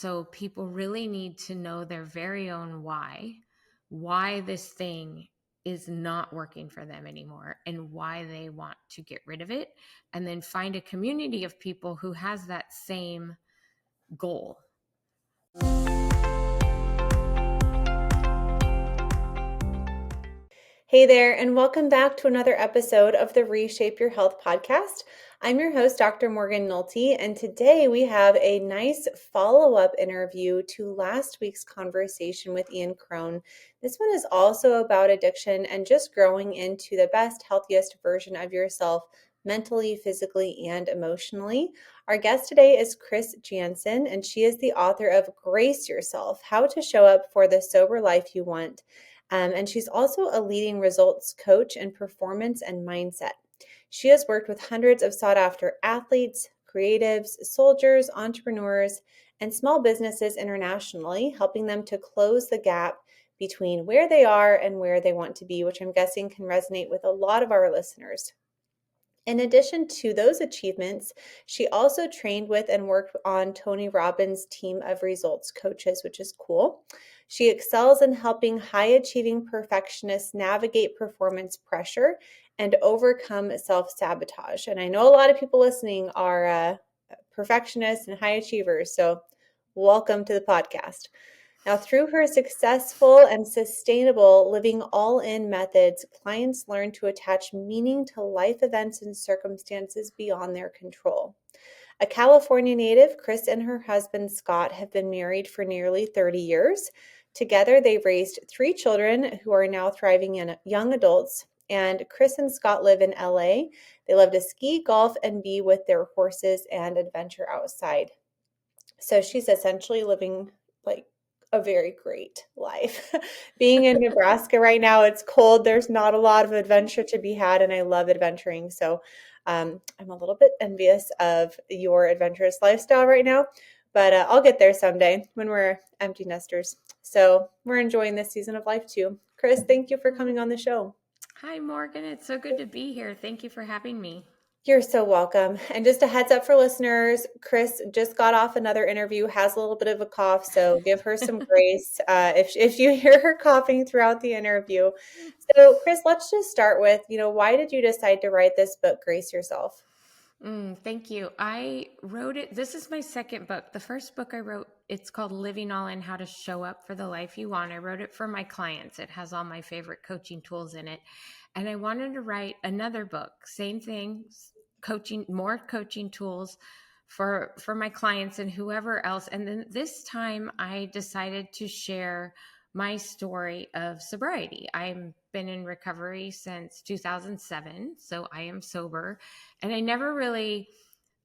so people really need to know their very own why this thing is not working for them anymore and why they want to get rid of it, and then find a community of people who has that same goal. Hey there, and welcome back to another episode of the Reshape Your Health podcast. I'm your host, Dr. Morgan Nolte, and today we have a nice follow-up interview to last week's conversation with Ian Crone. This one is also about addiction and just growing into the best, healthiest version of yourself mentally, physically, and emotionally. Our guest today is Chris Janssen, and she is the author of Grace Yourself: How to Show Up for the Sober Life You Want. And she's also a leading results coach in performance and mindset. She has worked with hundreds of sought-after athletes, creatives, soldiers, entrepreneurs, and small businesses internationally, helping them to close the gap between where they are and where they want to be, which I'm guessing can resonate with a lot of our listeners. In addition to those achievements, she also trained with and worked on Tony Robbins' team of results coaches, which is cool. She excels in helping high-achieving perfectionists navigate performance pressure and overcome self-sabotage. And I know a lot of people listening are perfectionists and high achievers, so welcome to the podcast. Now, through her successful and sustainable living all-in methods, clients learn to attach meaning to life events and circumstances beyond their control. A California native, Chris and her husband, Scott, have been married for nearly 30 years. Together, they've raised 3 children who are now thriving in young adults. And Chris and Scott live in LA. They love to ski, golf, and be with their horses and adventure outside. So she's essentially living like a very great life. Being in Nebraska right now, it's cold. There's not a lot of adventure to be had, and I love adventuring. So I'm a little bit envious of your adventurous lifestyle right now, but I'll get there someday when we're empty nesters. So we're enjoying this season of life too. Chris, thank you for coming on the show. Hi, Morgan. It's so good to be here. Thank you for having me. You're so welcome. And just a heads up for listeners, Chris just got off another interview, has a little bit of a cough, so give her some grace if you hear her coughing throughout the interview. So Chris, let's just start with, why did you decide to write this book, Grace Yourself? Thank you. I wrote it. This is my second book. The first book I wrote, it's called Living All In: How to Show Up for the Life You Want. I wrote it for my clients. It has all my favorite coaching tools in it. And I wanted to write another book, same thing, more coaching tools for my clients and whoever else. And then this time I decided to share my story of sobriety. I've been in recovery since 2007, so I am sober. And I never really,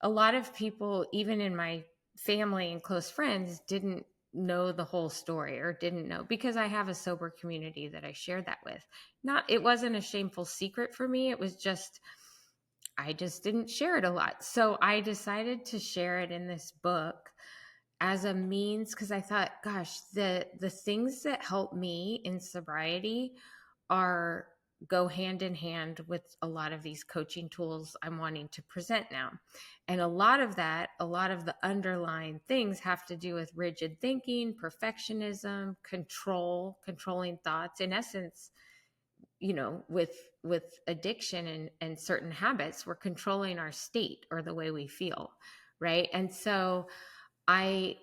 a lot of people, even in my family and close friends, didn't know the whole story or didn't know, because I have a sober community that I share that with. It wasn't a shameful secret for me. It was just, I just didn't share it a lot. So I decided to share it in this book as a means, because I thought, gosh, the things that help me in sobriety go hand in hand with a lot of these coaching tools I'm wanting to present now. And a lot of the underlying things have to do with rigid thinking, perfectionism, controlling thoughts. In essence, with addiction and certain habits, we're controlling our state or the way we feel, right? And so I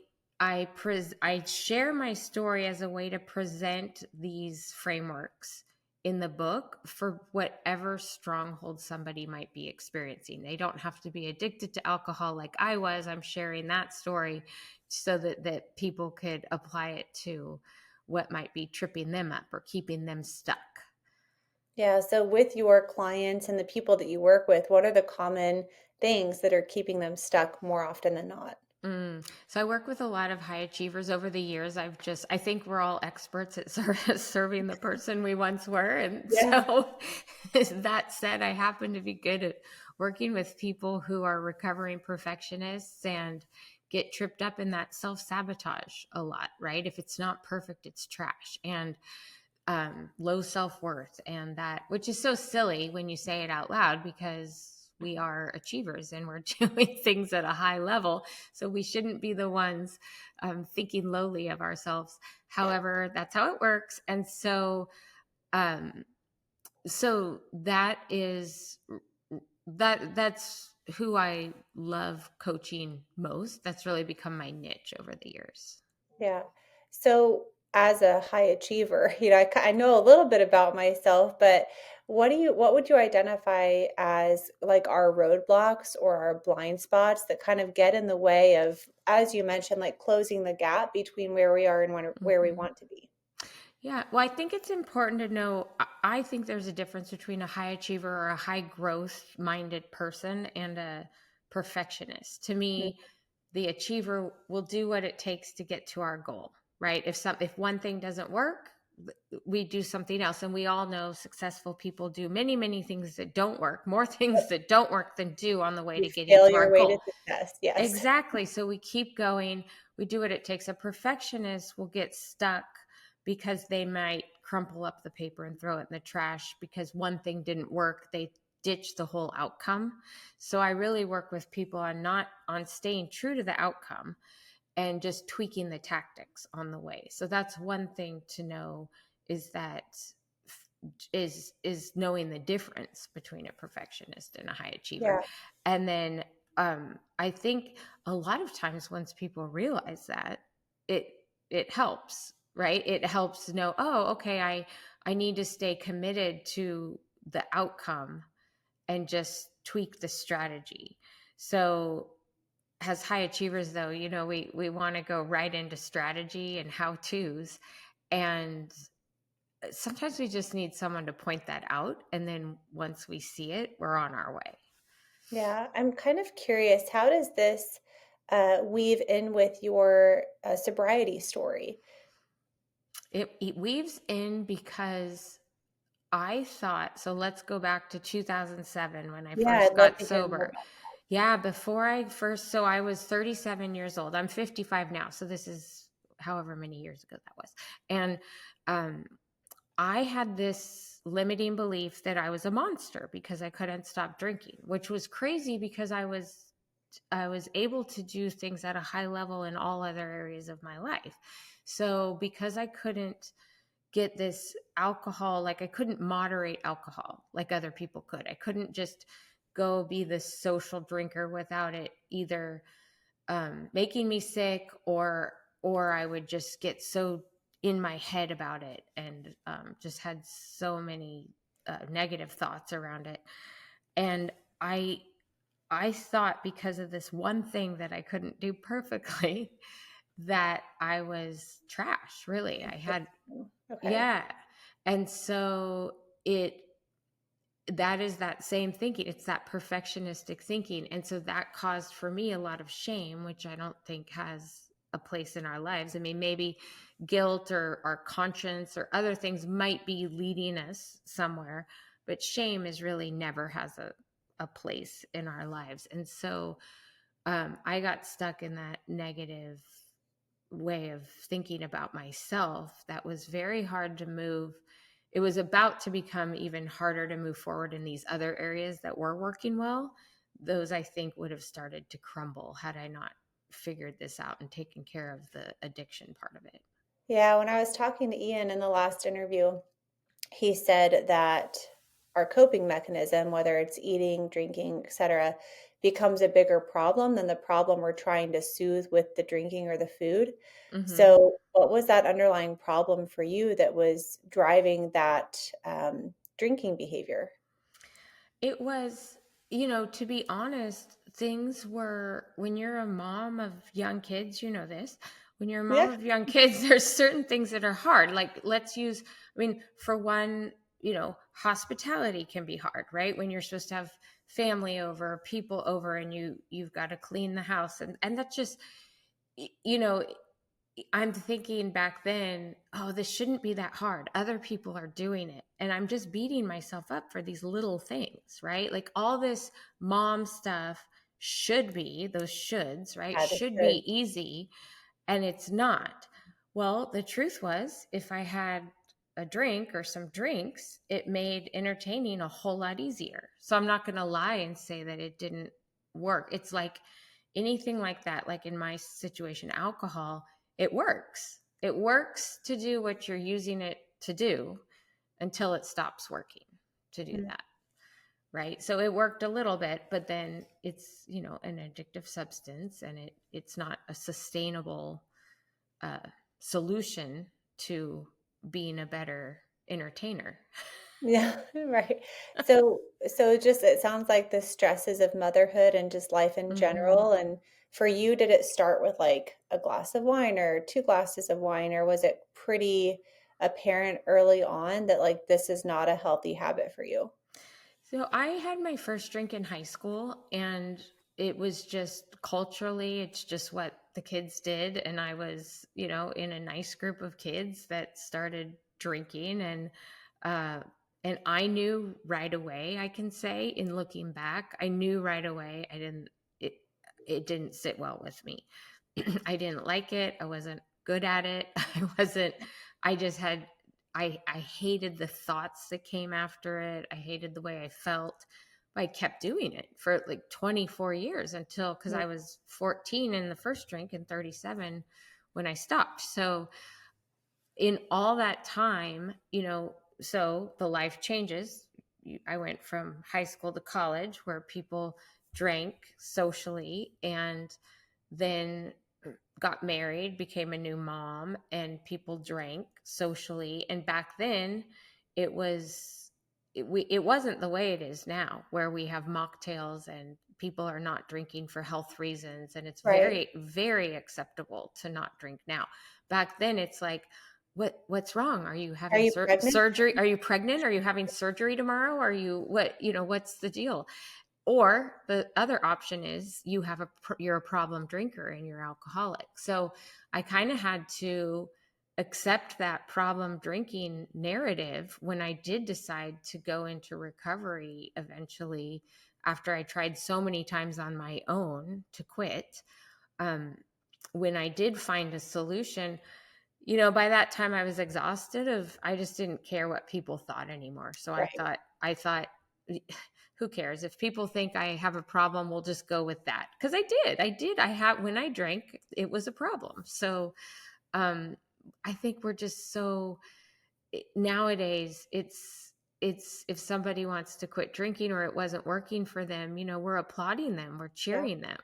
share my story as a way to present these frameworks in the book for whatever stronghold somebody might be experiencing. They don't have to be addicted to alcohol like I was. I'm sharing that story so that people could apply it to what might be tripping them up or keeping them stuck. Yeah. So with your clients and the people that you work with, what are the common things that are keeping them stuck more often than not? So I work with a lot of high achievers over the years. I think we're all experts at serving the person we once were. And so that said, I happen to be good at working with people who are recovering perfectionists and get tripped up in that self-sabotage a lot, right? If it's not perfect, it's trash. And low self-worth, and that, which is so silly when you say it out loud, because we are achievers and we're doing things at a high level. So we shouldn't be the ones thinking lowly of ourselves. However, that's how it works. And so, um, so that's who I love coaching most. That's really become my niche over the years. Yeah. So as a high achiever, I know a little bit about myself, but what would you identify as like our roadblocks or our blind spots that kind of get in the way of, as you mentioned, like closing the gap between where we are and where we Mhm. want to be? Yeah, well, I think it's important to know. I think there's a difference between a high achiever or a high growth minded person and a perfectionist. To Mm. me, the achiever will do what it takes to get to our goal, right? If one thing doesn't work, we do something else. And we all know successful people do many things that don't work, more things that don't work than do on the way You to getting fail to your our way to goal. success. Yes. Exactly. So we keep going. We do what it takes. A perfectionist will get stuck because they might crumple up the paper and throw it in the trash because one thing didn't work. They ditch the whole outcome. So I really work with people on not on staying true to the outcome and just tweaking the tactics on the way. So that's one thing to know, is that is knowing the difference between a perfectionist and a high achiever. Yeah. And then I think a lot of times once people realize that, it it helps, right? It helps to know, oh, okay, I need to stay committed to the outcome and just tweak the strategy. So as high achievers though, we want to go right into strategy and how to's, and sometimes we just need someone to point that out, and then once we see it, we're on our way. Yeah. I'm kind of curious, how does this weave in with your sobriety story? It weaves in because I thought, so let's go back to 2007 when I Yeah, first I'd love got to hear more sober. Yeah, before I first, so I was 37 years old. I'm 55 now, so this is however many years ago that was. And um I had this limiting belief that I was a monster because I couldn't stop drinking, which was crazy because I was able to do things at a high level in all other areas of my life. So because I couldn't get this alcohol, like I couldn't moderate alcohol like other people could. I couldn't just go be this social drinker without it either making me sick, or I would just get so in my head about it and just had so many negative thoughts around it. And I I thought because of this one thing that I couldn't do perfectly that I was trash. Really, I had, Okay. yeah. And so it that is that same thinking. It's that perfectionistic thinking. And so that caused for me a lot of shame, which I don't think has a place in our lives. I mean, maybe guilt or our conscience or other things might be leading us somewhere, but shame is really never has a place in our lives. And so I got stuck in that negative way of thinking about myself that was very hard to move. It was about to become even harder to move forward in these other areas that were working well. Those I think would have started to crumble had I not figured this out and taken care of the addiction part of it. Yeah, when I was talking to Ian in the last interview, he said that our coping mechanism, whether it's eating, drinking, etc., becomes a bigger problem than the problem we're trying to soothe with the drinking or the food. Hmm. So, what was that underlying problem for you that was driving that drinking behavior? It was, to be honest, things were, when you're a mom of young kids, this, when you're a mom Yeah, of young kids, there's certain things that are hard. Like, let's use, I mean, for one, hospitality can be hard, right? When you're supposed to have family over, people over, and you've got to clean the house. And that's just, y- you know, I'm thinking back then, oh, this shouldn't be that hard. Other people are doing it. And I'm just beating myself up for these little things, right? Like all this mom stuff should be, those shoulds, right? yeah, this Should should. be easy. And it's not. Well, the truth was, if I had a drink or some drinks, it made entertaining a whole lot easier. So I'm not going to lie and say that it didn't work. It's like anything like that, like in my situation, alcohol, it works. It works to do what you're using it to do until it stops working to do Mm. that. Right. So it worked a little bit, but then it's, an addictive substance, and it's not a sustainable uh, solution to being a better entertainer. Yeah, right. It sounds like the stresses of motherhood and just life in Mm-hmm. general. And for you, did it start with like a glass of wine or two glasses of wine, or was it pretty apparent early on that like this is not a healthy habit for you? So I had my first drink in high school, and it was just culturally, it's just what the kids did. And I was, in a nice group of kids that started drinking, uh, and I knew right away, I can say, in looking back, I knew right away it, it didn't sit well with me. I didn't like it. I wasn't good at it. I just had, I hated the thoughts that came after it. I hated the way I felt. But I kept doing it for like 24 years because Mm. I was 14 in the first drink and 37 when I stopped. So in all that time, so the life changes. I went from high school to college where people drank socially, and then got married, became a new mom, and people drank socially. And back then, it was it wasn't the way it is now, where we have mocktails and people are not drinking for health reasons, and it's Right. very, very acceptable to not drink now. Back then, it's like, what's wrong? Are you Are having you pregnant? surgery? Are you pregnant? Are you having surgery tomorrow? Are you what's the deal? Or the other option is you're a problem drinker and you're alcoholic. So I kind of had to accept that problem drinking narrative when I did decide to go into recovery eventually, after I tried so many times on my own to quit. um, when I did find a solution, by that time I was exhausted of I just didn't care what people thought anymore. So Right. I thought who cares if people think I have a problem, we'll just go with that. Because I have, when I drank, it was a problem. So um I think we're just so, nowadays it's if somebody wants to quit drinking or it wasn't working for them, we're applauding them, we're Yeah. cheering them,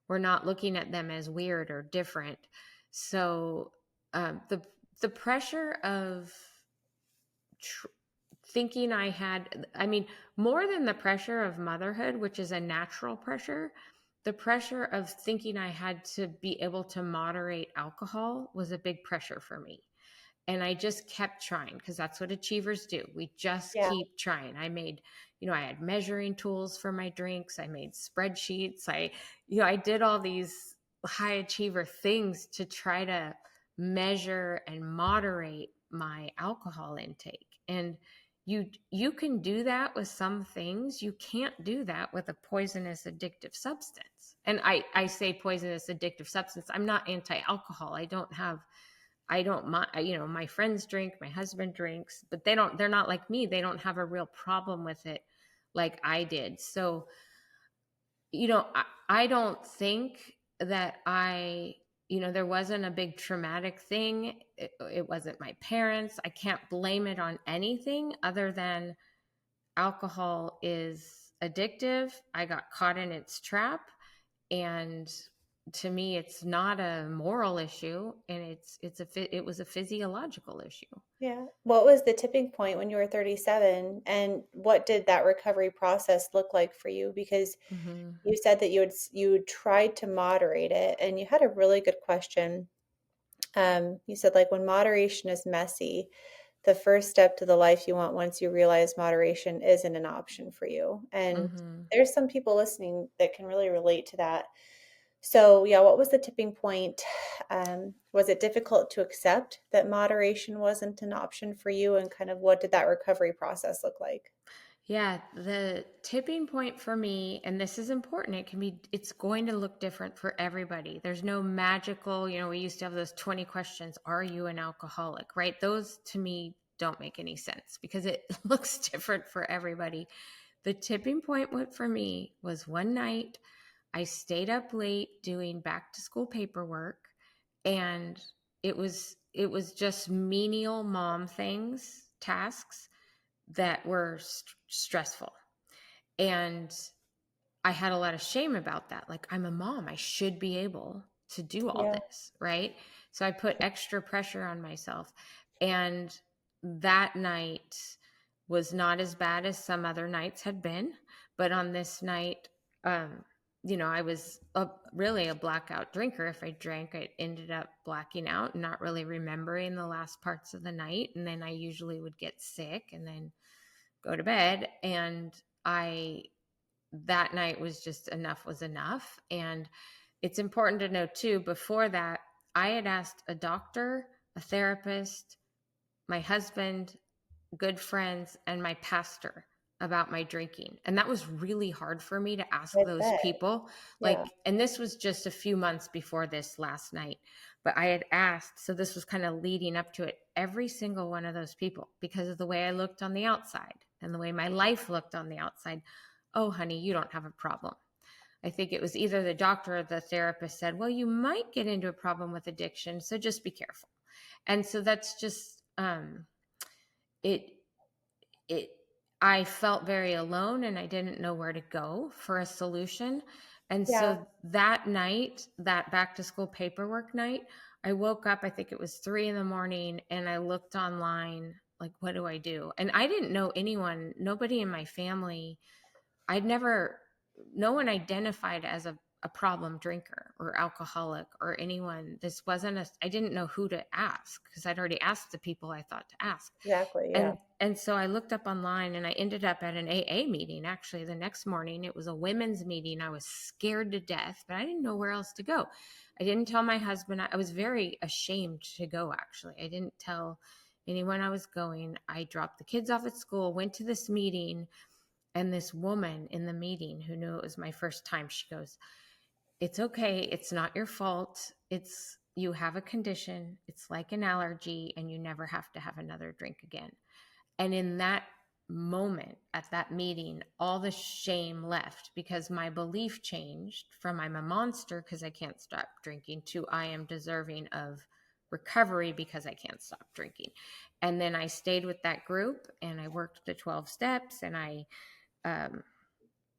we're not looking at them as weird or different. So the pressure of tr- thinking I mean, more than the pressure of motherhood, which is a natural pressure, the pressure of thinking I had to be able to moderate alcohol was a big pressure for me. And I just kept trying, because that's what achievers do. We just Yeah. keep trying. I had measuring tools for my drinks. I made spreadsheets. I did all these high achiever things to try to measure and moderate my alcohol intake. And you can do that with some things. You can't do that with a poisonous addictive substance. And I say poisonous addictive substance. I'm not anti-alcohol. I don't mind, my friends drink, my husband drinks, but they're not like me. They don't have a real problem with it like I did. So, I don't think that there wasn't a big traumatic thing. It wasn't my parents. I can't blame it on anything other than alcohol is addictive. I got caught in its trap, and to me it's not a moral issue, and it was a physiological issue. Yeah. What was the tipping point when you were 37, and what did that recovery process look like for you? Because Hmm. you said that you tried to moderate it, and you had a really good question. You said like when moderation is messy, the first step to the life you want once you realize moderation isn't an option for you. And Hmm. there's some people listening that can really relate to that. So, yeah, what was the tipping point? Was it difficult to accept that moderation wasn't an option for you? And kind of what did that recovery process look like? Yeah, the tipping point for me, and this is important, it's going to look different for everybody. There's no magical, we used to have those 20 questions. Are you an alcoholic? Right? Those to me don't make any sense because it looks different for everybody. The tipping point for me was one night I stayed up late doing back to school paperwork, and it was just menial mom tasks that were stressful. And I had a lot of shame about that. Like, I'm a mom, I should be able to do all Yeah. this, right? So I put extra pressure on myself. And that night was not as bad as some other nights had been. But on this night, I was really a blackout drinker. If I drank, I ended up blacking out and not really remembering the last parts of the night. And then I usually would get sick and then go to bed. And that night was just enough was enough. And it's important to know too, before that, I had asked a doctor, a therapist, my husband, good friends, and my pastor about my drinking. And that was really hard for me to ask I those bet. people. Yeah. And this was just a few months before this last night, but I had asked, so this was kind of leading up to it, every single one of those people, because of the way I looked on the outside and the way my life looked on the outside. Oh, honey, you don't have a problem. I think it was either the doctor or the therapist said, well, you might get into a problem with addiction, so just be careful. And so that's just, it I felt very alone and I didn't know where to go for a solution. And Yeah. so that night, that back to school paperwork night, I woke up, I think it was 3 a.m, and I looked online, like, what do I do? And I didn't know anyone, nobody in my family. No one identified as a problem drinker or alcoholic or anyone. I didn't know who to ask because I'd already asked the people I thought to ask. Exactly. Yeah. And so I looked up online and I ended up at an AA meeting. Actually, the next morning, it was a women's meeting. I was scared to death, but I didn't know where else to go. I didn't tell my husband. I was very ashamed to go, actually. I didn't tell anyone I was going. I dropped the kids off at school, went to this meeting, and this woman in the meeting who knew it was my first time, she goes, it's okay. It's not your fault. You have a condition. It's like an allergy and you never have to have another drink again. And in that moment, at that meeting, all the shame left because my belief changed from I'm a monster because I can't stop drinking to I am deserving of recovery because I can't stop drinking. And then I stayed with that group and I worked the 12 steps and I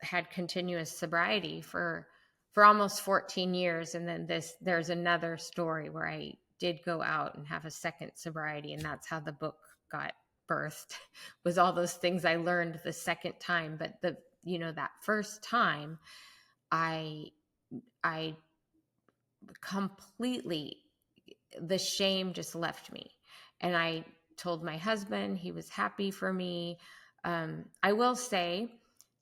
had continuous sobriety for almost 14 years. And then there's another story where I did go out and have a second sobriety. And that's how the book got birthed, was all those things I learned the second time. But that first time I completely, the shame just left me. And I told my husband, he was happy for me. I will say,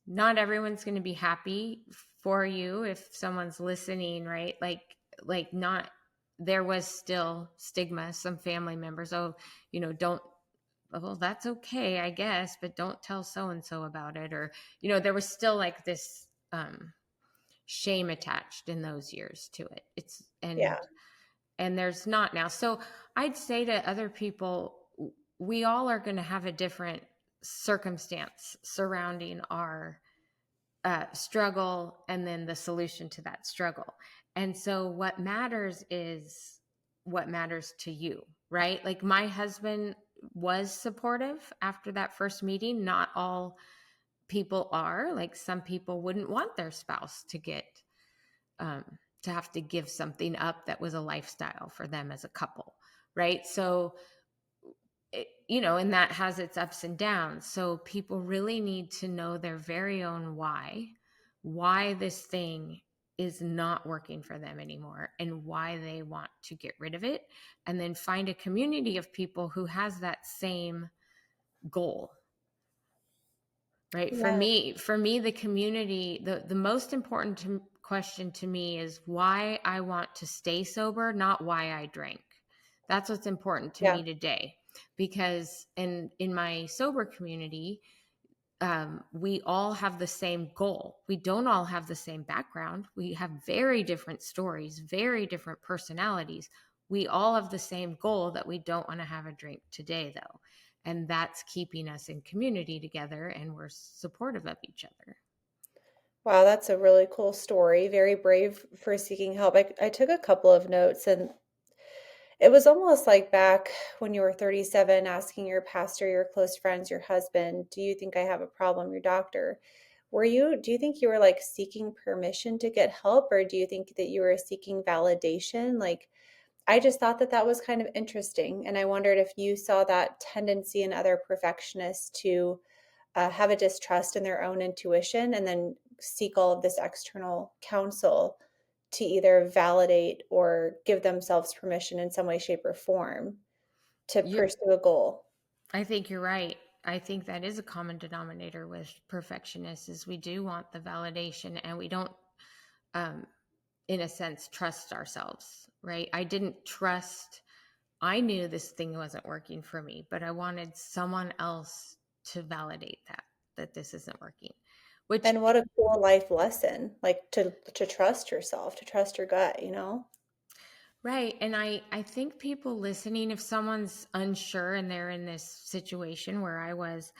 not everyone's going to be happy for you if someone's listening, right? Not, there was still stigma, some family members, don't, well, that's okay, I guess, but don't tell so-and-so about it. Or, there was still like this shame attached in those years to it. Yeah. And there's not now. So I'd say to other people, we all are going to have a different circumstance surrounding our struggle and then the solution to that struggle. And so what matters is what matters to you, right? Like, my husband was supportive after that first meeting. Not all people are. Like, some people wouldn't want their spouse to get to have to give something up that was a lifestyle for them as a couple, right? So and that has its ups and downs. So people really need to know their very own why this thing is not working for them anymore and why they want to get rid of it, and then find a community of people who has that same goal. Right. Yeah. For me, the community, the most important question to me is why I want to stay sober, not why I drank. That's what's important to Yeah. me today, because in my sober community, we all have the same goal. We don't all have the same background. We have very different stories, very different personalities. We all have the same goal, that we don't want to have a drink today, though. And that's keeping us in community together, and we're supportive of each other. Wow, that's a really cool story. Very brave for seeking help. I took a couple of notes, and it was almost like back when you were 37, asking your pastor, your close friends, your husband, do you think I have a problem, your doctor? Do you think you were like seeking permission to get help, or do you think that you were seeking validation? Like, I just thought that that was kind of interesting. And I wondered if you saw that tendency in other perfectionists to have a distrust in their own intuition and then seek all of this external counsel to either validate or give themselves permission in some way, shape, or form to You're, pursue a goal. I think you're right. I think that is a common denominator with perfectionists is we do want the validation, and we don't, um, in a sense, trust ourselves, right? I knew this thing wasn't working for me, but I wanted someone else to validate that this isn't working, which, And what a cool life lesson, like to trust yourself, to trust your gut, you know? right. And I think people listening, if someone's unsure and they're in this situation where I was,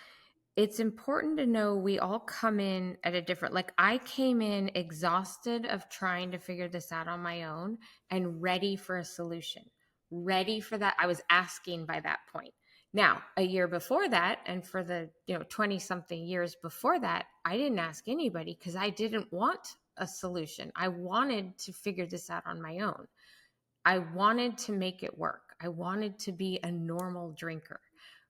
it's important to know we all come in at a different, like I came in exhausted of trying to figure this out on my own and ready for a solution, ready for that. I was asking by that point. Now, a year before that, and for the 20 something years before that, I didn't ask anybody because I didn't want a solution. I wanted to figure this out on my own. I wanted to make it work. I wanted to be a normal drinker,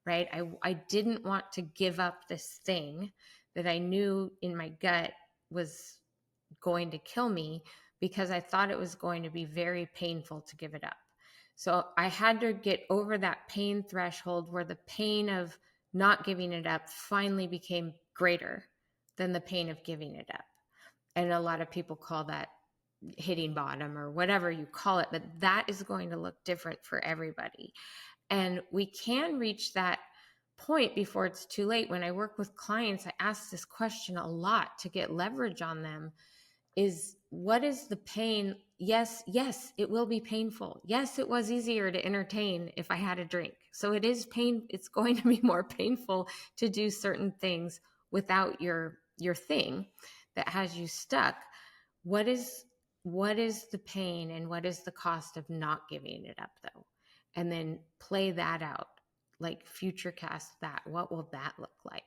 right? I didn't want to give up this thing that I knew in my gut was going to kill me, because I thought it was going to be very painful to give it up. So I had to get over that pain threshold where the pain of not giving it up finally became greater than the pain of giving it up. And a lot of people call that hitting bottom or whatever you call it, but that is going to look different for everybody. And we can reach that point before it's too late. When I work with clients, I ask this question a lot to get leverage on them: is what is the pain? Yes, it will be painful. Yes, it was easier to entertain if I had a drink. So it is pain. It's going to be more painful to do certain things without your thing that has you stuck. What is the pain, and what is the cost of not giving it up, though? And then play that out, like future cast that. What will that look like?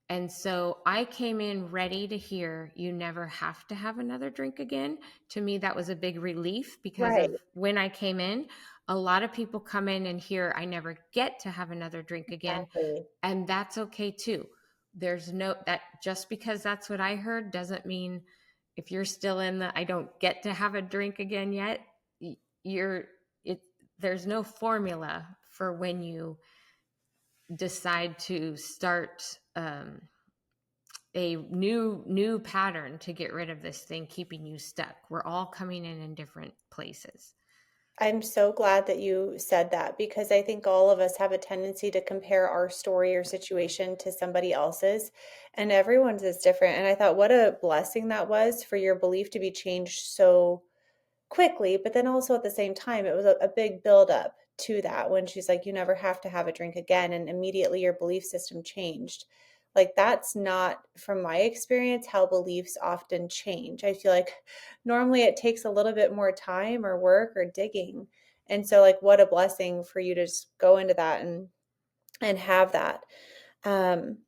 And so I came in ready to hear you never have to have another drink again. To me, that was a big relief, because Right. of when I came in, a lot of people come in and hear I never get to have another drink again. Exactly. And that's okay too. There's no, that just because that's what I heard doesn't mean, if you're still in the I don't get to have a drink again yet, you're it there's no formula for when you decide to start a new pattern to get rid of this thing keeping you stuck. We're all coming in different places. I'm so glad that you said that, because I think all of us have a tendency to compare our story or situation to somebody else's, and everyone's is different. And I thought, what a blessing that was for your belief to be changed so quickly, but then also at the same time, it was a big buildup to that when she's like, you never have to have a drink again. And immediately your belief system changed. Like, that's not, from my experience, how beliefs often change. I feel like normally it takes a little bit more time or work or digging. And so, like, what a blessing for you to just go into that and have that. Um,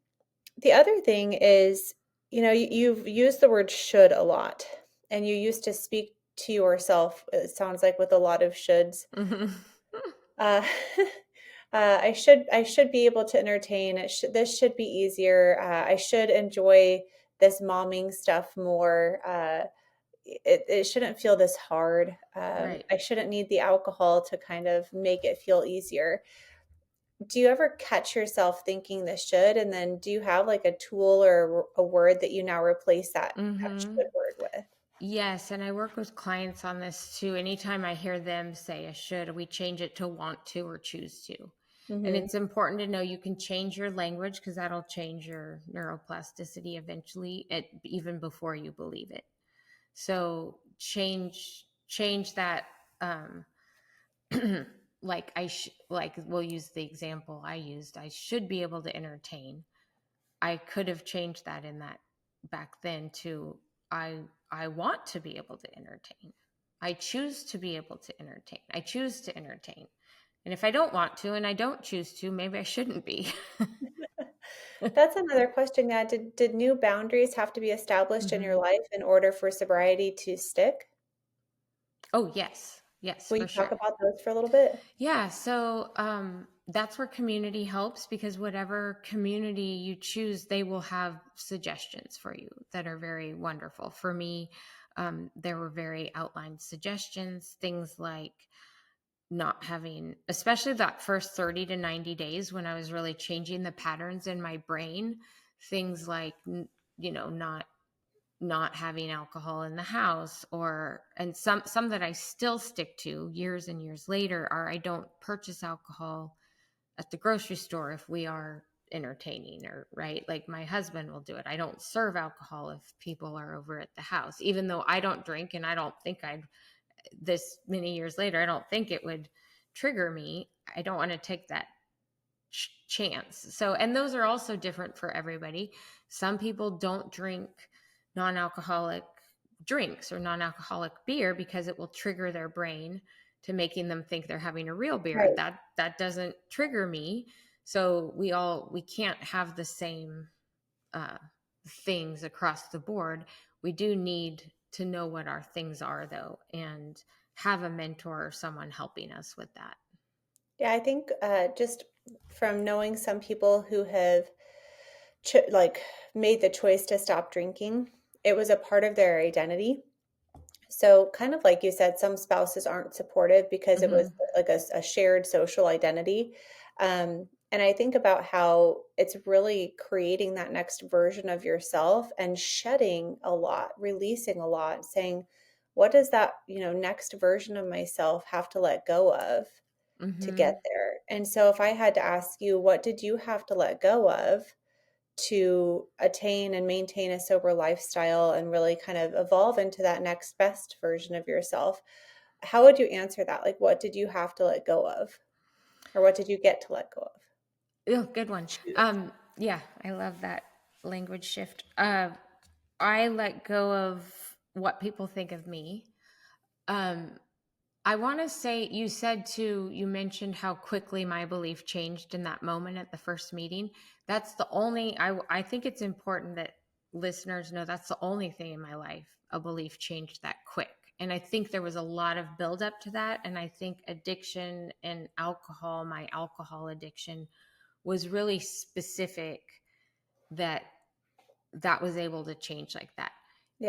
the other thing is, you've used the word should a lot, and you used to speak to yourself, it sounds like, with a lot of shoulds. Mhm. Uh, I should be able to entertain. This should be easier. I should enjoy this momming stuff more. It shouldn't feel this hard. Right. I shouldn't need the alcohol to kind of make it feel easier. Do you ever catch yourself thinking this should? And then do you have like a tool or a word that you now replace that Hmm. should word with? Yes, and I work with clients on this too. Anytime I hear them say a should, we change it to want to or choose to. And Hmm. it's important to know you can change your language, because that'll change your neuroplasticity eventually, even before you believe it. So change that. Um, like like we'll use the example I used. I should be able to entertain. I could have changed that in that back then to I I want to be able to entertain. I choose to be able to entertain. I choose to entertain. And if I don't want to and I don't choose to, maybe I shouldn't be. That's another question. Yeah. Did new boundaries have to be established in your Hmm. life in order for sobriety to stick? Oh, yes. Yes, Will for you talk sure. about those for a little bit? Yeah, so that's where community helps, because whatever community you choose, they will have suggestions for you that are very wonderful. For me, there were very outlined suggestions, things like not having, especially that first 30 to 90 days when I was really changing the patterns in my brain, things like, not having alcohol in the house, or and some that I still stick to years and years later are I don't purchase alcohol at the grocery store if we are entertaining, or right, like my husband will do it. I don't serve alcohol if people are over at the house, even though I don't drink, and I don't think I'd, this many years later, I don't think it would trigger me. I don't want to take that chance. So, and those are also different for everybody. Some people don't drink non-alcoholic drinks or non-alcoholic beer because it will trigger their brain to making them think they're having a real beer. Right. That doesn't trigger me. So we can't have the same uh, things across the board. We do need to know what our things are, though, and have a mentor or someone helping us with that. Yeah, I think just from knowing some people who have like made the choice to stop drinking, it was a part of their identity. So, kind of like you said, some spouses aren't supportive because it was Hmm. like a shared social identity. And I think about how it's really creating that next version of yourself and shedding a lot, releasing a lot, saying, what does that, next version of myself have to let go of to get Hmm. there? And so, if I had to ask you, what did you have to let go of to attain and maintain a sober lifestyle and really kind of evolve into that next best version of yourself? How would you answer that? Like, what did you have to let go of? Or what did you get to let go of? Oh, good one. Choose. Yeah, I love that language shift. I let go of what people think of me. Um, I want to say, you said too, you mentioned how quickly my belief changed in that moment at the first meeting. That's the only, I think it's important that listeners know that's the only thing in my life a belief changed that quick. And I think there was a lot of buildup to that. And I think addiction and alcohol, my alcohol addiction, was really specific, that that was able to change like that.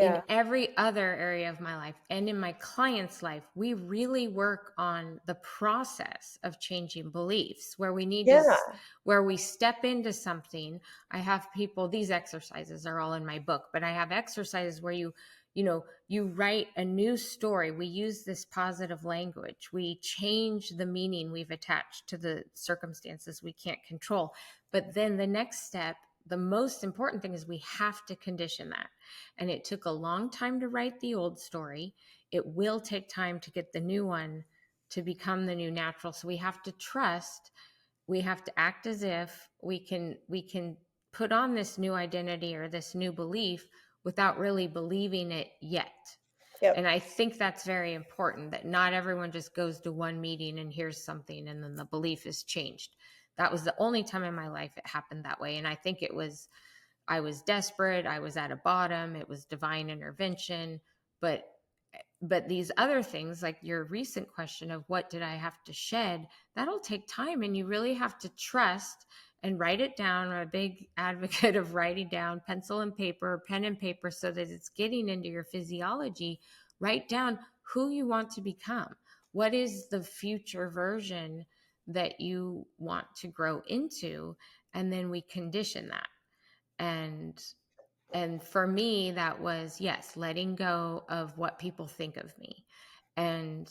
In Yeah. every other area of my life and in my client's life, we really work on the process of changing beliefs, where we need to, Yeah. where we step into something. I have people, these exercises are all in my book, but I have exercises where you write a new story. We use this positive language. We change the meaning we've attached to the circumstances we can't control. But then the next step, the most important thing, is we have to condition that. And it took a long time to write the old story. It will take time to get the new one to become the new natural. So we have to trust, we have to act as if we can put on this new identity or this new belief without really believing it yet. And Yep. I think that's very important, that not everyone just goes to one meeting and hears something and then the belief is changed. That was the only time in my life it happened that way. And I think it was, I was desperate, I was at a bottom, it was divine intervention. But these other things, like your recent question of what did I have to shed, that'll take time, and you really have to trust and write it down. I'm a big advocate of writing down, pencil and paper, pen and paper, so that it's getting into your physiology. Write down who you want to become. What is the future version that you want to grow into? And then we condition that. And for me, that was, yes, letting go of what people think of me. And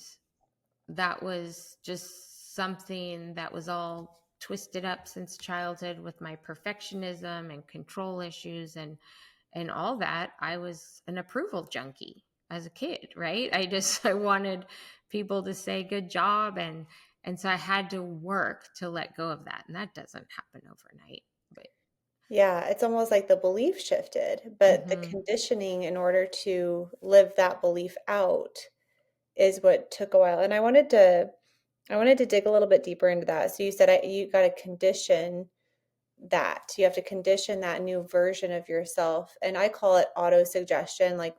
that was just something that was all twisted up since childhood with my perfectionism and control issues and all that. I was an approval junkie as a kid, right? I wanted people to say good job, And so I had to work to let go of that. And that doesn't happen overnight. But Yeah, it's almost like the belief shifted, but the hmm conditioning in order to live that belief out is what took a while. And I wanted to dig a little bit deeper into that. So you said you got to condition that. You have to condition that new version of yourself. And I call it auto suggestion. Like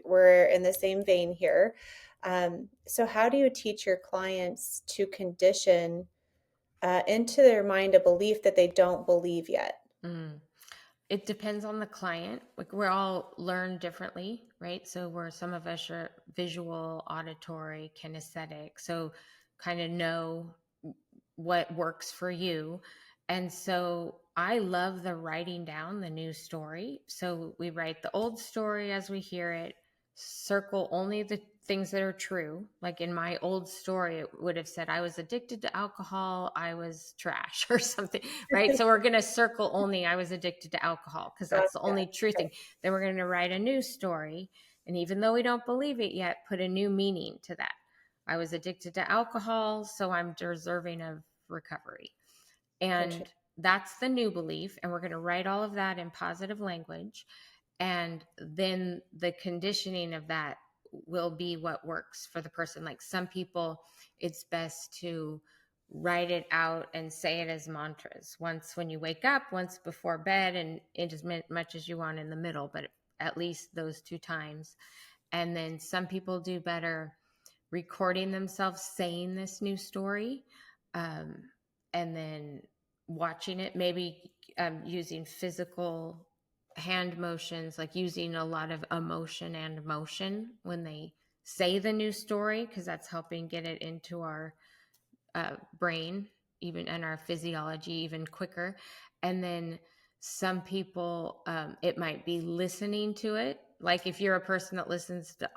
we're in the same vein here. So how do you teach your clients to condition into their mind a belief that they don't believe yet? mm. It depends on the client. Like we're all learn differently, right? So where some of us are visual, auditory, kinesthetic. So kind of know what works for you. And so I love the writing down the new story. So we write the old story as we hear it, circle only the things that are true. Like in my old story, it would have said, I was addicted to alcohol, I was trash or something, right? So we're going to circle only, I was addicted to alcohol, because that's the Gotcha. only true thing. Then we're going to write a new story. And even though we don't believe it yet, put a new meaning to that. I was addicted to alcohol, so I'm deserving of recovery. Interesting. And that's the new belief. And we're going to write all of that in positive language. And then the conditioning of that will be what works for the person. Like some people, it's best to write it out and say it as mantras once when you wake up, once before bed, and as much as you want in the middle, but at least those 2 times. And then some people do better recording themselves saying this new story, um, and then watching it, maybe using physical hand motions, like using a lot of emotion and motion when they say the new story, because that's helping get it into our brain, even and our physiology even quicker. And then some people, it might be listening to it. Like if you're a person that listens to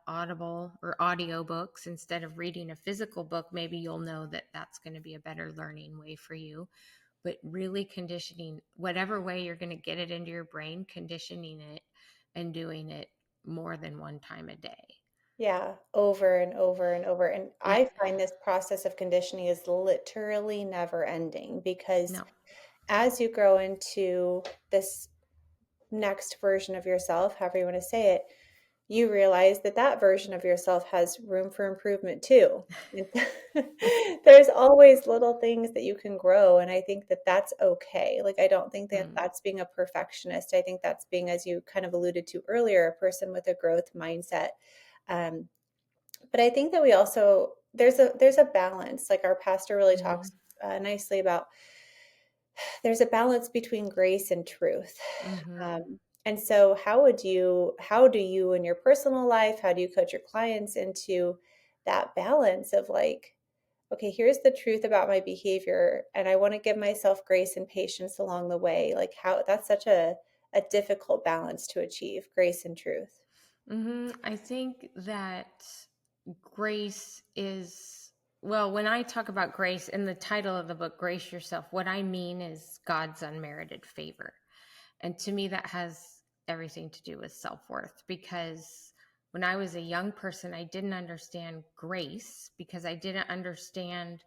audible or audio books instead of reading a physical book, maybe you'll know that that's going to be a better learning way for you. But really conditioning, whatever way you're going to get it into your brain, conditioning it and doing it more than one time a day. Yeah, over and over and over. And Yeah. I find this process of conditioning is literally never ending because No. as you grow into this next version of yourself, however you want to say it, you realize that that version of yourself has room for improvement too. There's always little things that you can grow. And I think that that's okay. Like, I don't think that Mm. that's being a perfectionist. I think that's being, as you kind of alluded to earlier, a person with a growth mindset. Um, but I think that we also there's a balance. Like our pastor really Mm-hmm. talks nicely about there's a balance between grace and truth. Mm-hmm. And so how do you in your personal life, how do you coach your clients into that balance of like, okay, here's the truth about my behavior, and I want to give myself grace and patience along the way. Like how that's such a difficult balance to achieve, grace and truth. I think that grace is, well, when I talk about grace in the title of the book, Grace Yourself, what I mean is God's unmerited favor. And to me, that has everything to do with self worth, because when I was a young person, I didn't understand grace because I didn't understand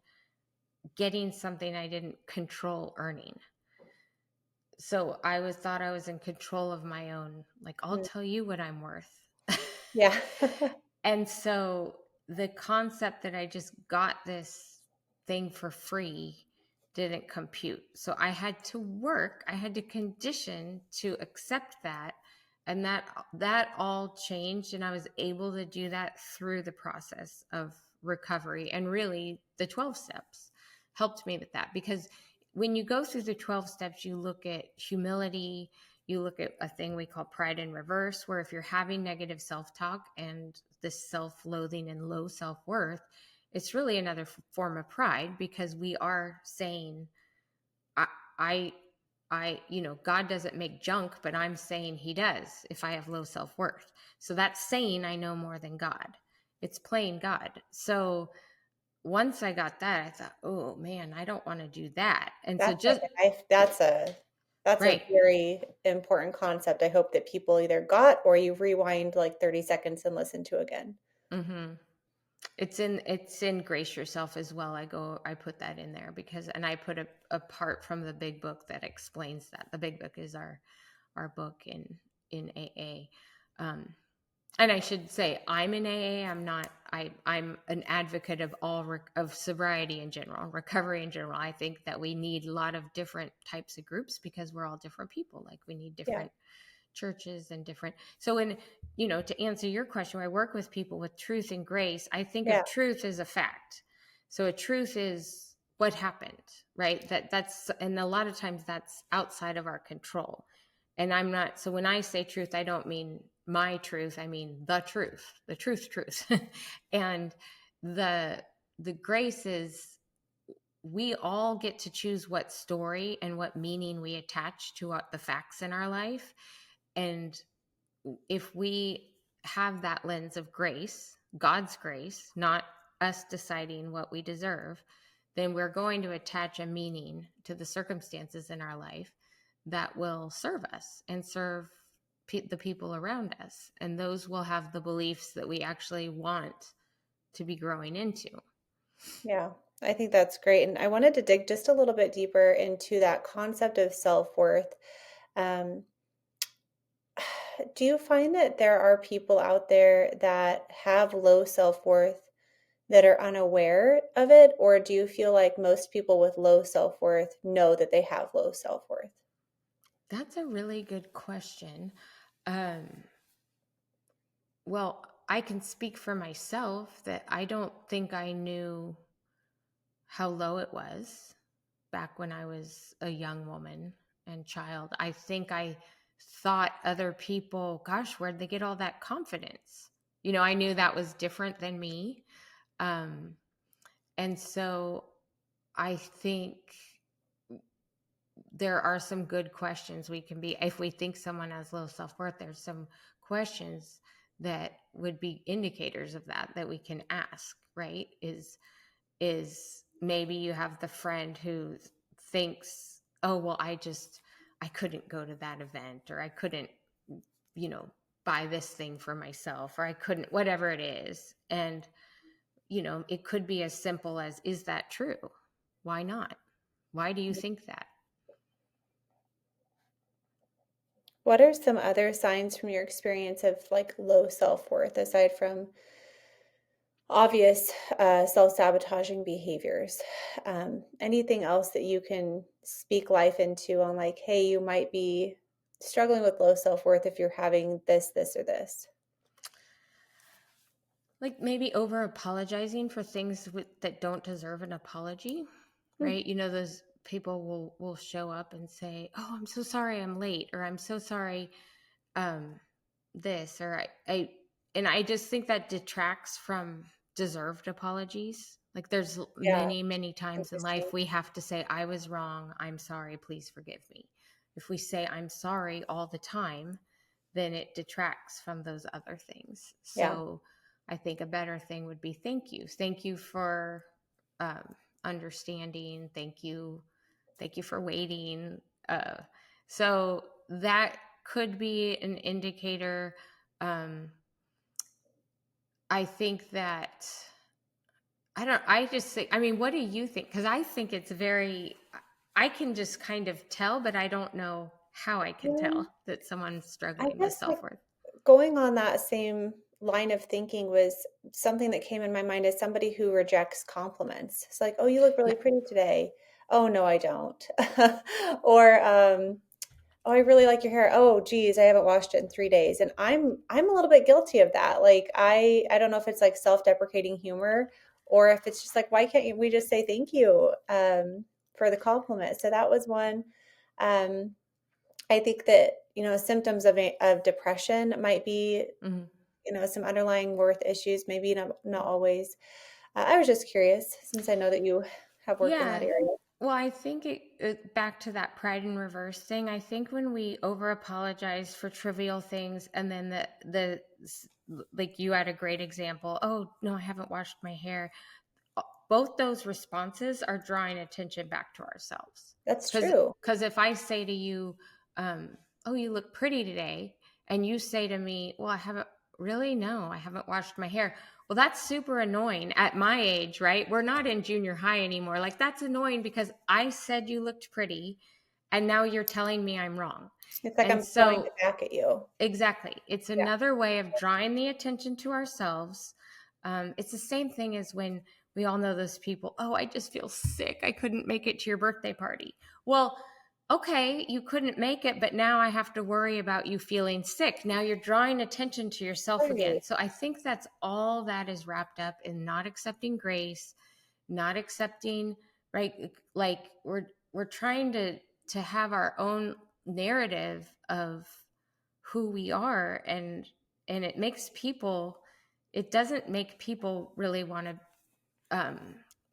getting something I didn't control earning. So I was thought I was in control of my own, like, I'll Mm, tell you what I'm worth. yeah. And so the concept that I just got this thing for free didn't compute. So I had to work, I had to condition to accept that. And that all changed. And I was able to do that through the process of recovery. And really the 12 steps helped me with that, because when you go through the 12 steps, you look at humility, you look at a thing we call pride in reverse, where if you're having negative self-talk and this self-loathing and low self-worth, it's really another form of pride, because we are saying, I, I, God doesn't make junk, but I'm saying he does if I have low self-worth. So that's saying I know more than God. It's playing God. So once I got that, I thought, oh man, I don't want to do that. And so That's just, that's a right. very important concept. I hope that people either got or you rewind like 30 seconds and listen to again. Mm-hmm. It's in Grace Yourself as well. I put that in there because, and I put a part from the big book that explains that. The big book is our book in AA. And I should say I'm in AA. I'm an advocate of of sobriety in general, recovery in general. I think that we need a lot of different types of groups because we're all different people. Like we need Yeah. different churches and different. So to answer your question, I work with people with truth and grace. I think Yeah. of truth as a fact. So a truth is what happened, right? And a lot of times that's outside of our control. And so when I say truth, I don't mean my truth. I mean the truth. And the grace is we all get to choose what story and what meaning we attach to the facts in our life. And if we have that lens of grace, God's grace, not us deciding what we deserve, then we're going to attach a meaning to the circumstances in our life that will serve us and serve the people around us. And those will have the beliefs that we actually want to be growing into. Yeah, I think that's great. And I wanted to dig just a little bit deeper into that concept of self-worth. Um, do you find that there are people out there that have low self-worth that are unaware of it? Or do you feel like most people with low self-worth know that they have low self-worth? That's a really good question. Um, well, I can speak for myself that I don't think I knew how low it was back when I was a young woman and child. I think I thought other people, gosh, where'd they get all that confidence? I knew that was different than me. Um, and so I think there are some good questions we can be, if we think someone has low self-worth, there's some questions that would be indicators of that we can ask, right? Is maybe you have the friend who thinks, oh, well, I couldn't go to that event, or I couldn't, buy this thing for myself, or I couldn't, whatever it is. And, it could be as simple as, is that true? Why not? Why do you think that? What are some other signs from your experience of like low self-worth aside from obvious self-sabotaging behaviors? Anything else that you can speak life into on like, hey, you might be struggling with low self-worth if you're having this, or this? Like maybe over apologizing for things that don't deserve an apology, Hmm. right? Those people will show up and say, oh, I'm so sorry I'm late, or I'm so sorry this, or I just think that detracts from deserved apologies. Like there's Yeah, many times in interesting. life we have to say, I was wrong, I'm sorry, please forgive me. If we say I'm sorry all the time, then it detracts from those other things. Yeah. So I think a better thing would be thank you for um, understanding, thank you for waiting. So that could be an indicator. I think that I just think, I mean, what do you think? Because I think I can just kind of tell, but I don't know how I can tell that someone's I struggling with guess like self-worth. going on that same line of thinking was something that came in my mind as somebody who rejects compliments. It's like, oh, you look Yeah. really pretty today. Oh, no, I don't. Or, oh, I really like your hair. Oh, geez, I haven't washed it in 3 days. And I'm a little bit guilty of that. Like I don't know if it's like self-deprecating humor or if it's just like, why can't we just say thank you for the compliment? So that was one. Um, I think that, symptoms of depression might be, Mhm. some underlying worth issues, maybe not always. I was just curious since I know that you have worked in that Yeah. area. Well, I think back to that pride and reverse thing. I think when we over apologize for trivial things, and then like you had a great example. Oh no, I haven't washed my hair. Both those responses are drawing attention back to ourselves. That's Because true. if I say to you, "Oh, you look pretty today," and you say to me, "Well, I haven't really. No, I haven't washed my hair." Well, that's super annoying at my age, right? We're not in junior high anymore. Like, that's annoying because I said you looked pretty and now you're telling me I'm wrong. It's like And I'm throwing so, it back at you. exactly, it's Yeah. another way of drawing the attention to ourselves. It's the same thing as when we all know those people, oh, I just feel sick. I couldn't make it to your birthday party. Well, okay, you couldn't make it, but now I have to worry about you feeling sick. Now you're drawing attention to yourself again. Right. So I think that's all that is wrapped up in not accepting grace, not accepting, right? Like we're trying to have our own narrative of who we are, and it makes people, it doesn't make people really want to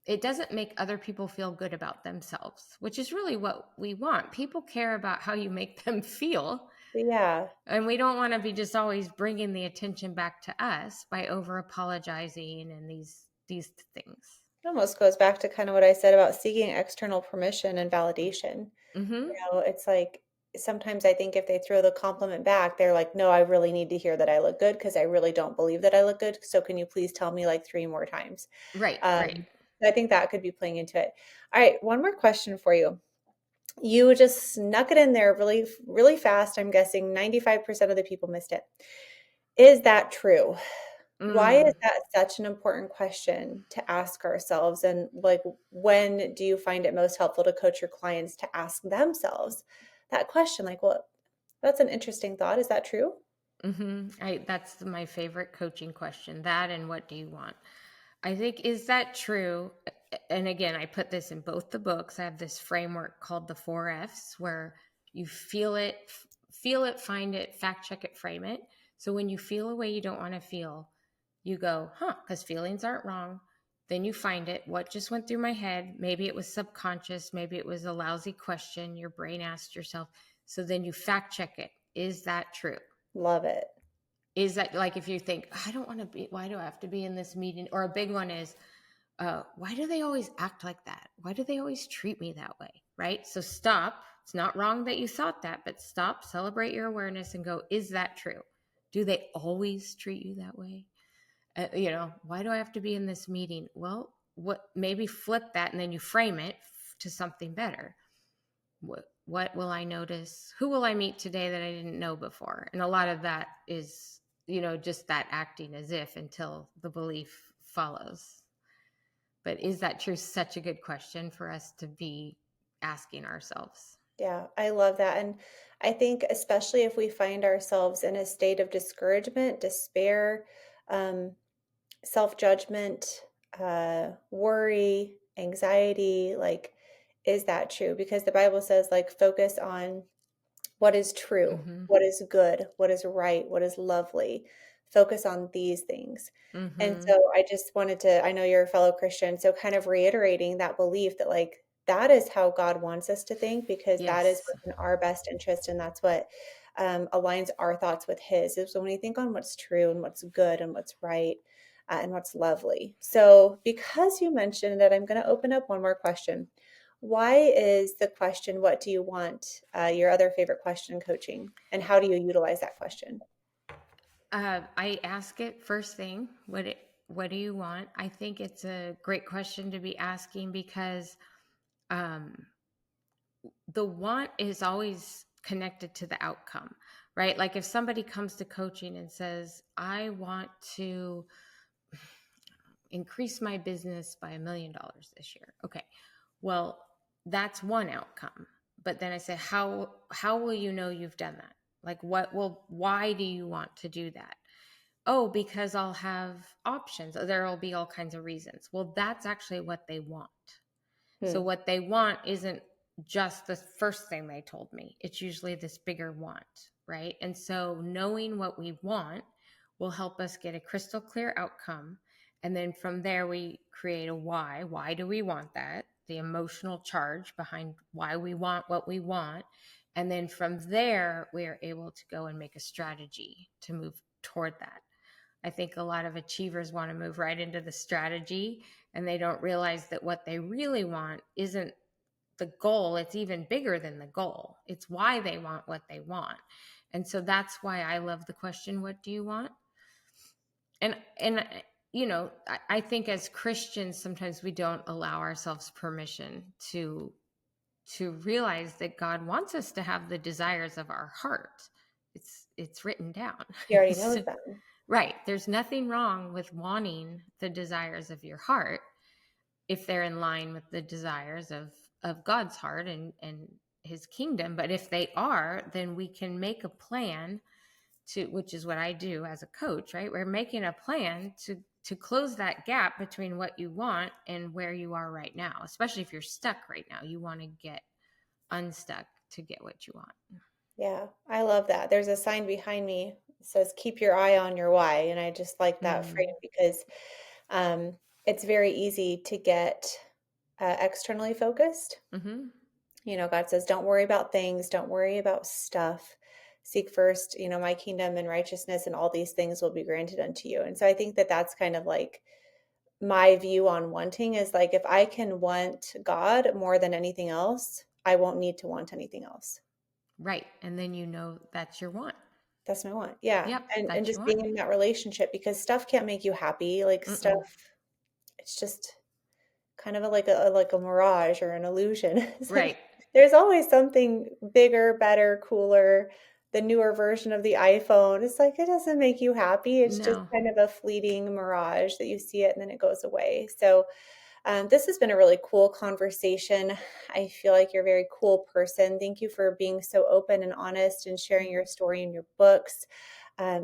it doesn't make other people feel good about themselves, which is really what we want. People care about how you make them feel. Yeah. And we don't want to be just always bringing the attention back to us by over apologizing and these things. It almost goes back to kind of what I said about seeking external permission and validation. Mm-hmm. It's like sometimes I think if they throw the compliment back, they're like, no, I really need to hear that I look good because I really don't believe that I look good. So can you please tell me like 3 more times? Right, right. I think that could be playing into it. All right, one more question for you. You just snuck it in there really, really fast. I'm guessing 95% of the people missed it. Is that true? Why is Mm. that such an important question to ask ourselves? And like, when do you find it most helpful to coach your clients to ask themselves that question? Like, well, that's an interesting thought. Is that true? That's my favorite coaching question. That and what do you want? I think, is that true? And again, I put this in both the books. I have this framework called the 4 F's where you feel it, find it, fact check it, frame it. So when you feel a way you don't want to feel, you go, because feelings aren't wrong. Then you find it. What just went through my head? Maybe it was subconscious. Maybe it was a lousy question your brain asked yourself. So then you fact check it. Is that true? Love it. Is that, like, if you think, I don't want to be, why do I have to be in this meeting? Or a big one is, why do they always act like that? Why do they always treat me that way? Right? So stop. It's not wrong that you thought that, but stop, celebrate your awareness and go, is that true? Do they always treat you that way? Why do I have to be in this meeting? Well, maybe flip that and then you frame it to something better. What will I notice? Who will I meet today that I didn't know before? And a lot of that is, just that acting as if until the belief follows. But is that true? Such a good question for us to be asking ourselves. Yeah, I love that. And I think, especially if we find ourselves in a state of discouragement, despair, um, self judgment, worry, anxiety, like, is that true? Because the Bible says, like, focus on what is true, Mm-hmm. what is good, what is right, what is lovely. Focus on these things. And Mm-hmm. so I just wanted to, I know you're a fellow Christian, so kind of reiterating that belief that, like, that is how God wants us to think, because that is Yes. what's in our best interest. And that's what aligns our thoughts with His. Is when we think on what's true and what's good and what's right and what's lovely. So, because you mentioned it, I'm going to open up one more question. Why is the question, what do you want, your other favorite question in coaching? And how do you utilize that question? I ask it first thing. What do you want? I think it's a great question to be asking because um, the want is always connected to the outcome, right? Like if somebody comes to coaching and says, I want to increase my business by $1 million this year. Okay. Well, that's one outcome. But then I say, how will you know you've done that? Like why do you want to do that? Oh, because I'll have options. There will be all kinds of reasons. Well, that's actually what they want. So Hmm. what they want isn't just the first thing they told me. It's usually this bigger want, right? And so knowing what we want will help us get a crystal clear outcome. And then from there, we create a why. Why do we want that? The emotional charge behind why we want what we want. And then from there, we are able to go and make a strategy to move toward that. I think a lot of achievers want to move right into the strategy and they don't realize that what they really want isn't the goal. It's even bigger than the goal. It's why they want what they want. And so that's why I love the question, what do you want? And I think as Christians, sometimes we don't allow ourselves permission to realize that God wants us to have the desires of our heart. It's written down. He already knows So, them. right. There's nothing wrong with wanting the desires of your heart if they're in line with the desires of God's heart and his kingdom. But if they are, then we can make a plan which is what I do as a coach, right? We're making a plan to close that gap between what you want and where you are right now, especially if you're stuck right now. You want to get unstuck to get what you want. Yeah, I love that. There's a sign behind me that says, keep your eye on your why. And I just like that phrase Mm. because um, it's very easy to get externally focused. Mm-hmm. God says, don't worry about things, don't worry about stuff. Seek first, my kingdom and righteousness, and all these things will be granted unto you. And so I think that that's kind of like my view on wanting is like, if I can want God more than anything else, I won't need to want anything else. Right. And then that's your want. That's my want. Yeah. Yep. And That's your just want. being in that relationship because stuff can't make you happy. Like stuff, Mm-mm. it's just kind of like a mirage or an illusion. It's like Right. there's always something bigger, better, cooler, the newer version of the iPhone. It's like it doesn't make you happy. It's just No. kind of a fleeting mirage that you see it and then it goes away. So this has been a really cool conversation. I feel like you're a very cool person. Thank you for being so open and honest and sharing your story in your books.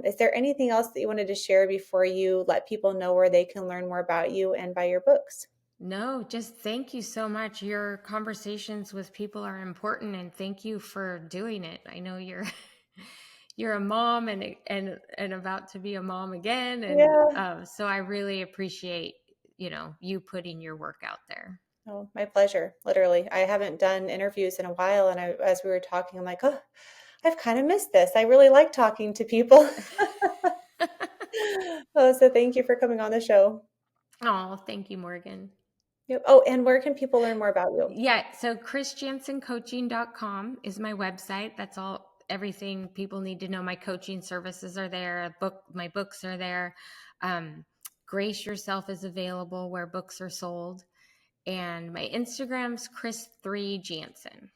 Is there anything else that you wanted to share before you let people know where they can learn more about you and buy your books? No, just thank you so much. Your conversations with people are important, and thank you for doing it. I know you're you're a mom and about to be a mom again, and Yeah. so I really appreciate you putting your work out there. Oh, my pleasure. Literally. I haven't done interviews in a while. And as we were talking, I'm like, oh, I've kind of missed this. I really like talking to people. Oh, so thank you for coming on the show. Oh, thank you, Morgan. Yep. Oh, and where can people learn more about you? Yeah, so chrisjansencoaching.com is my website. That's everything people need to know. My coaching services are there. My books are there. Um, Grace Yourself is available where books are sold. And my Instagram's Chris3Janssen.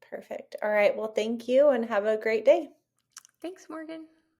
Perfect. All right. Well, thank you and have a great day. Thanks, Morgan.